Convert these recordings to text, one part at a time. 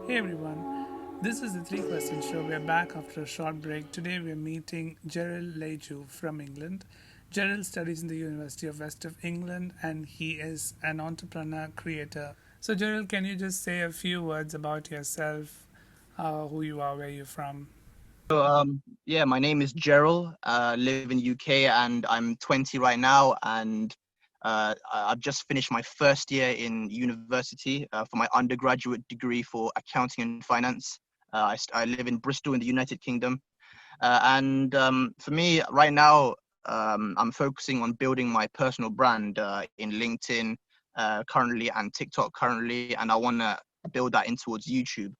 Hey everyone, this is the Three Question Show. We're back after a short break. Today we're meeting Jeril Laiju from England. Jeril studies in the University of West of England and he is an entrepreneur creator. So, Jeril, can you just say a few words about yourself, who you are, where you're from? Yeah, my name is Jeril. Live in UK, and I'm 20 right now. And I've just finished my first year in university for my undergraduate degree for accounting and finance. I live in Bristol in the United Kingdom. And for me, right now, I'm focusing on building my personal brand in LinkedIn currently and TikTok currently, and I want to build that in towards YouTube.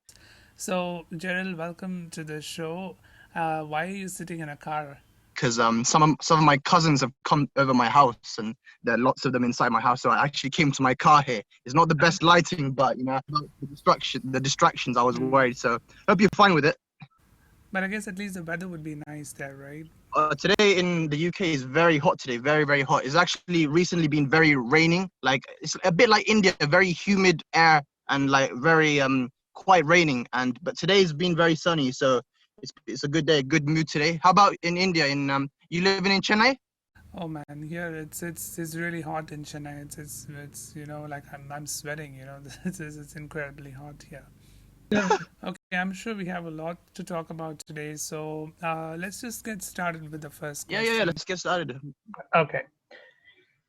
So, Jeril, welcome to the show. Why are you sitting in a car? Because some of my cousins have come over my house and there are lots of them inside my house. So I actually came to my car here. It's not the best lighting, but about the distractions, I was Hmm. worried. So hope you're fine with it. But I guess at least the weather would be nice there, right? Today in the UK is very hot today, very, very hot. It's actually recently been very raining. Like it's a bit like India, very humid air and like very quite raining. And but today's been very sunny, so it's a good day, good mood today. How about in India? In you living in Chennai? Oh man, here it's really hot in Chennai. It's like I'm sweating. It's incredibly hot here. Okay, I'm sure we have a lot to talk about today. So let's just get started with the first Yeah. question. Let's get started. Okay.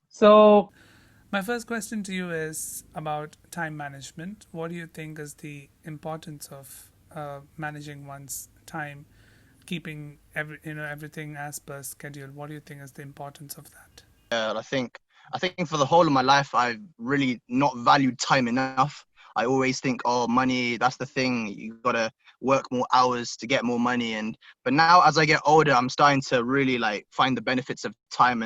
So my first question to you is about time management. What do you think is the importance of managing one's time, keeping everything as per schedule? What do you think is the importance of that? I think for the whole of my life, I've really not valued time enough. I always think, oh, money, that's the thing. You gotta work more hours to get more money. But now as I get older, I'm starting to really like find the benefits of time.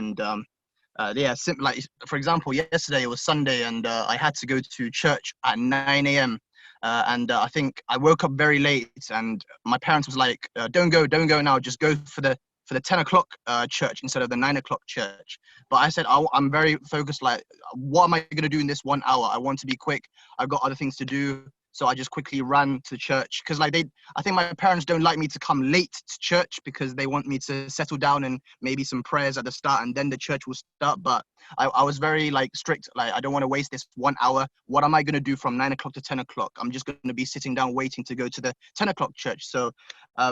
Like for example, yesterday it was Sunday and I had to go to church at 9 a.m. And I think I woke up very late, and my parents was like, don't go now, just go for the 10 o'clock church instead of the 9 o'clock church. But I said, I'm very focused. Like, what am I going to do in this 1 hour? I want to be quick. I've got other things to do. So I just quickly ran to church because I think my parents don't like me to come late to church because they want me to settle down and maybe some prayers at the start and then the church will start. But I was very like strict. Like, I don't want to waste this 1 hour. What am I going to do from 9 o'clock to 10 o'clock? I'm just going to be sitting down waiting to go to the 10 o'clock church. So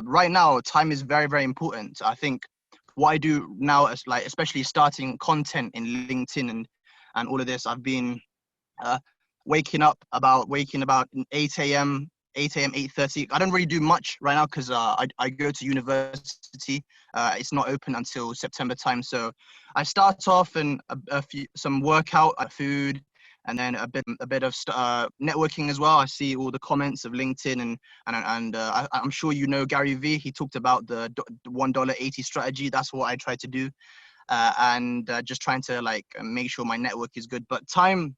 right now, time is very, very important. I think what I do now is like, especially starting content in LinkedIn and all of this, I've been uh, waking about 8 a.m., 8 a.m., 8:30. I don't really do much right now because I go to university. It's not open until September time. So I start off and some workout, food, and then a bit of networking as well. I see all the comments of LinkedIn and I'm sure you know Gary V. He talked about the $1.80 strategy. That's what I try to do, and just trying to like make sure my network is good. But time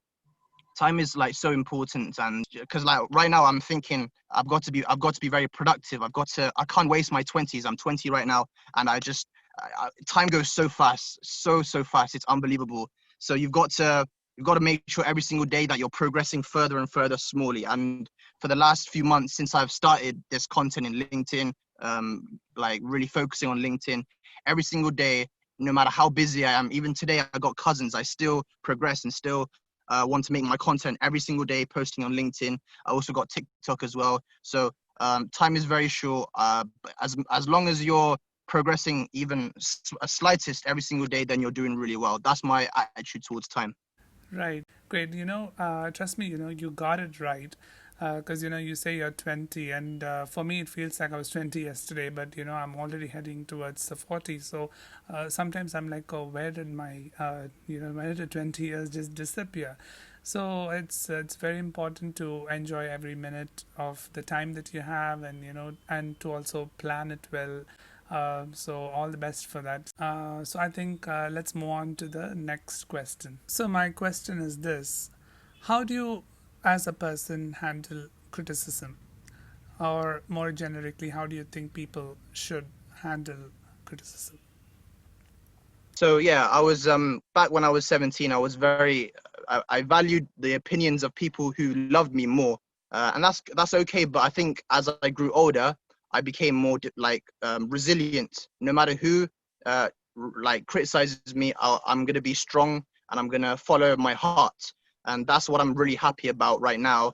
is like so important, and because like right now I'm thinking I've got to be very productive. I can't waste my 20s. I'm 20 right now, and time goes so fast, so fast. It's unbelievable. So you've got to make sure every single day that you're progressing further and further smallly. And for the last few months since I've started this content in LinkedIn, like really focusing on LinkedIn every single day, no matter how busy I am. Even today I got cousins, I still progress and still want to make my content every single day, posting on LinkedIn. I also got TikTok as well. So time is very short. But as long as you're progressing even a slightest every single day, then you're doing really well. That's my attitude towards time. Right. Great. Trust me, you got it right. Because, you say you're 20, and for me, it feels like I was 20 yesterday, but, I'm already heading towards the 40. So sometimes I'm like, oh, where did the 20 years just disappear? So it's very important to enjoy every minute of the time that you have, and to also plan it well. So all the best for that. So I think let's move on to the next question. So my question is this: how do you, as a person, handle criticism, or more generically, how do you think people should handle criticism? So yeah, I was back when I was 17. I was I valued the opinions of people who loved me more. and that's okay. But I think as I grew older, I became more resilient. No matter who like criticizes me, I'm gonna be strong and I'm gonna follow my heart, and that's what I'm really happy about right now.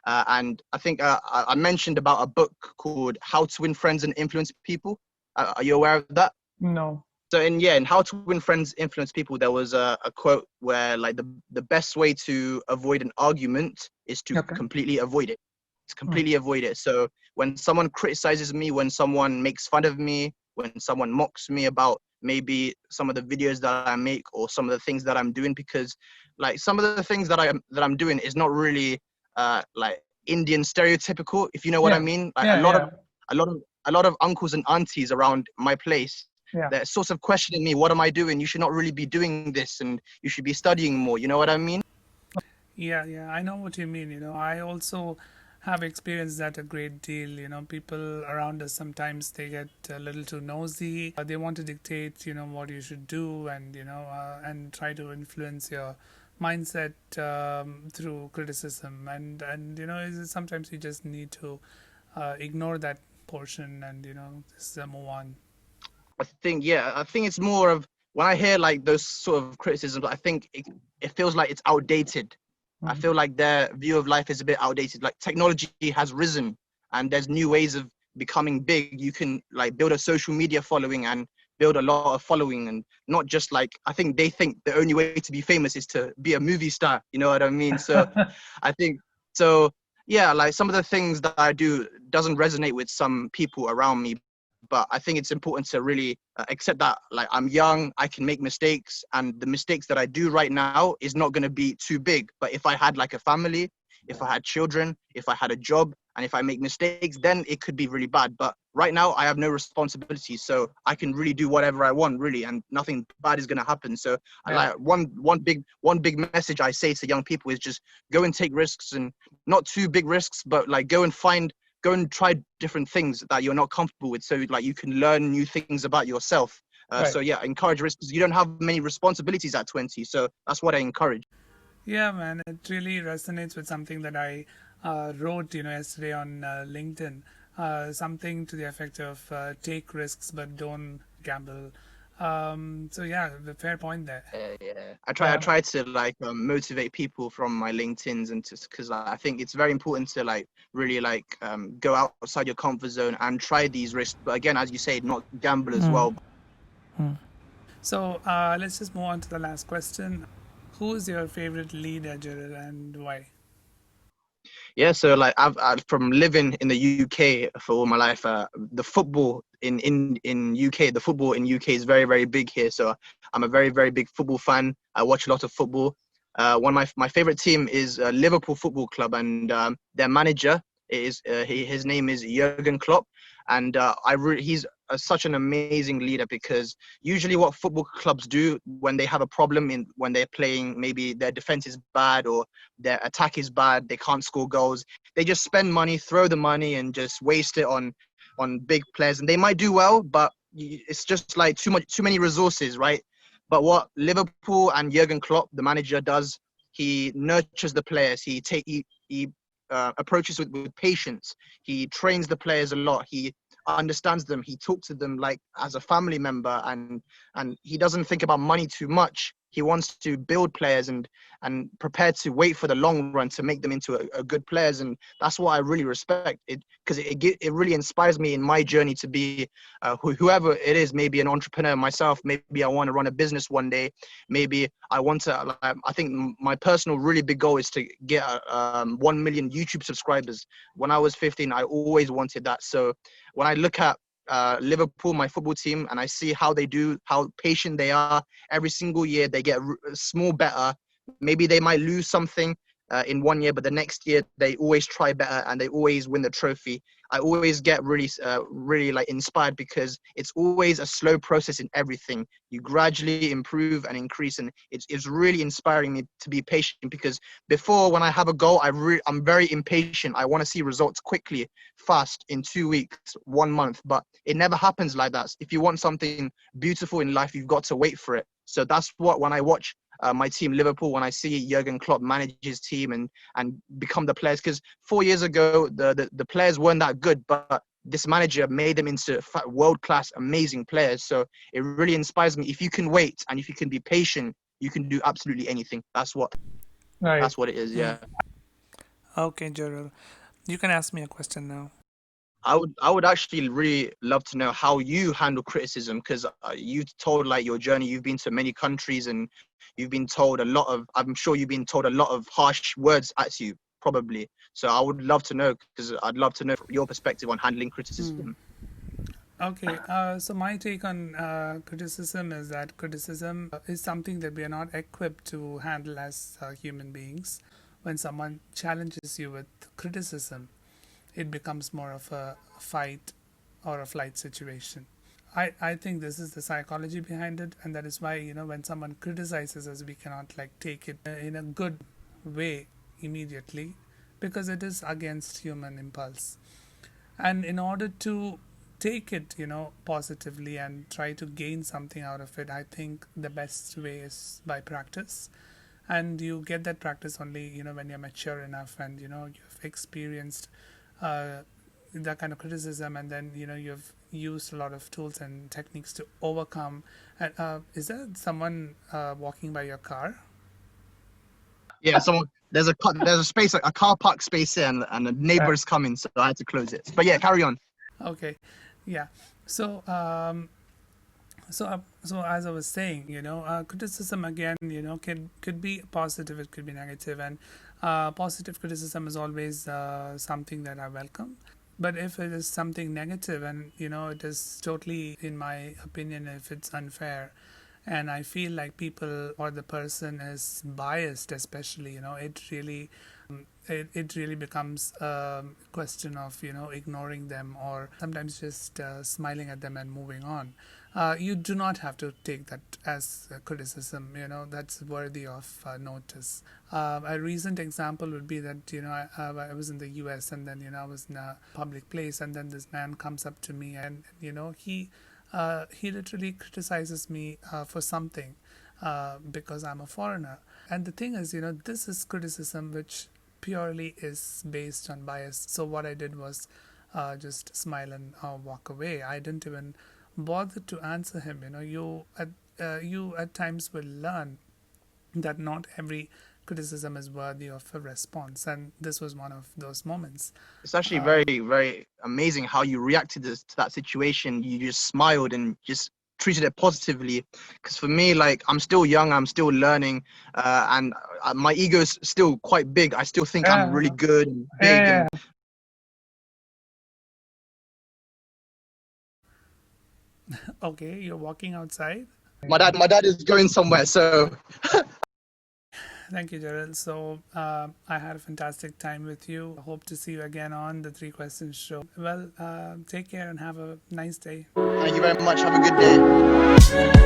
And I think I mentioned about a book called How to Win Friends and Influence People. Are you aware of that? No. So in How to Win Friends, Influence People, there was a quote where like the best way to avoid an argument is to Okay. completely avoid it. To Mm. completely avoid it. So when someone criticizes me, when someone makes fun of me, when someone mocks me about maybe some of the videos that I make or some of the things that I'm doing, because like some of the things that I'm doing is not really like Indian stereotypical, if you know what I Yeah. mean. Like Yeah. Yeah. a lot of uncles and aunties around my place, Yeah. they're sort of questioning me, what am I doing? You should not really be doing this and you should be studying more. You know what I mean? Yeah, yeah, I know what you mean. I also have experienced that a great deal. People around us sometimes they get a little too nosy. They want to dictate, what you should do, and and try to influence your mindset through criticism. And sometimes you just need to ignore that portion and just move on. I think it's more of when I hear like those sort of criticisms, I think it feels like it's outdated. I Mm. feel like their view of life is a bit outdated. Like technology has risen and there's new ways of becoming big. You can like build a social media following and build a lot of following, and not just like, I think they think the only way to be famous is to be a movie star. You know what I mean? So I think so. Yeah, like some of the things that I do doesn't resonate with some people around me, but I think it's important to really accept that like I'm young, I can make mistakes, and the mistakes that I do right now is not going to be too big. But if I had like a family, if I had children, if I had a job, and if I make mistakes, then it could be really bad. But right now I have no responsibilities, so I can really do whatever I want, really, and nothing bad is going to happen. So I Yeah. like one big message I say to young people is just go and take risks, and not too big risks, but like go and try different things that you're not comfortable with, so like you can learn new things about yourself. Right. So yeah, encourage risk, because you don't have many responsibilities at 20, so that's what I encourage. Yeah, man, it really resonates with something that I wrote, yesterday on LinkedIn. Something to the effect of take risks but don't gamble. So yeah, the fair point there. Yeah, I Yeah, try to like motivate people from my LinkedIn's, and just because I think it's very important to like really like go outside your comfort zone and try these risks, but again, as you say, not gamble as well. so let's just move on to the last question. Who is your favorite leader, Jeril, and why? Yeah, so like I've from living in the UK for all my life, the football in UK, the football in UK is very big here. So I'm a very big football fan. I watch a lot of football. One of my favorite team is Liverpool Football Club, and their manager is his name is Jurgen Klopp, and he's such an amazing leader, because usually what football clubs do when they have a problem in when they're playing, maybe their defense is bad or their attack is bad, they can't score goals, they just spend money, throw the money, and just waste it on big players, and they might do well, but it's just like too many resources, right? But what Liverpool and Jurgen Klopp, the manager, does, he nurtures the players. He approaches with patience. He trains the players a lot. He understands them. He talks to them like as a family member, and he doesn't think about money too much. He wants to build players and prepared to wait for the long run to make them into a good players, and that's what I really respect it, because it really inspires me in my journey to be whoever it is, maybe an entrepreneur myself, maybe I want to run a business one day, maybe I want to like, I think my personal really big goal is to get 1 million YouTube subscribers. When I was 15, I always wanted that. So when I look at Liverpool, my football team, and I see how they do, how patient they are, every single year they get small better. Maybe they might lose something in one year, but the next year they always try better and they always win the trophy. I always get really like inspired, because it's always a slow process in everything. You gradually improve and increase, and it's really inspiring me to be patient, because before, when I have a goal, I'm very impatient. I want to see results quickly, fast, in 2 weeks, 1 month, but it never happens like that. If you want something beautiful in life, you've got to wait for it. So that's what, when I watch my team Liverpool, when I see Jurgen Klopp manage his team and become the players. Because 4 years ago, the players weren't that good, but this manager made them into world class, amazing players. So it really inspires me. If you can wait and if you can be patient, you can do absolutely anything. Right. That's what it is. Mm. Yeah. Okay, Jeril. You can ask me a question now. I would actually really love to know how you handle criticism, because you've told like your journey. You've been to many countries and you've been told a lot of. I'm sure you've been told a lot of harsh words at you, probably. So I would love to know, because I'd love to know your perspective on handling Hmm. criticism. Okay, so my take on criticism is that criticism is something that we are not equipped to handle as human beings. When someone challenges you with criticism, it becomes more of a fight or a flight situation. I think this is the psychology behind it, and that is why, when someone criticizes us, we cannot like take it in a good way immediately, because it is against human impulse. And in order to take it, positively and try to gain something out of it, I think the best way is by practice. And you get that practice only, when you're mature enough and, you've experienced uh, that kind of criticism, and then, you've used a lot of tools and techniques to overcome. And is there someone walking by your car? Yeah. So there's a space, a car park space here, and the Uh, neighbors coming, so I had to close it. But yeah, carry on. okay, yeah. So so as I was saying, criticism again, could be positive, it could be negative, and positive criticism is always something that I welcome. But if it is something negative, and it is totally, in my opinion, if it's unfair, and I feel like people or the person is biased, especially, it really becomes a question of ignoring them, or sometimes just smiling at them and moving on. You do not have to take that as a criticism. That's worthy of notice. A recent example would be that I was in the U.S., and then I was in a public place, and then this man comes up to me, and he literally criticizes me for something, because I'm a foreigner. And the thing is, this is criticism which purely is based on bias. So what I did was just smile and walk away. I didn't even bother to answer him. You at times will learn that not every criticism is worthy of a response, and this was one of those moments. It's actually very, Um, very amazing how you reacted to that situation. You just smiled and just treated it positively. Because for me, like, I'm still young, I'm still learning, and my ego's still quite big. I still think I'm yeah, really good and big. yeah. And Okay, you're walking outside. my dad is going somewhere, so Thank you, Jeril. So I had a fantastic time with you. I hope to see you again on the Three Questions Show. Well, take care and have a nice day. thank you very much. Have a good day.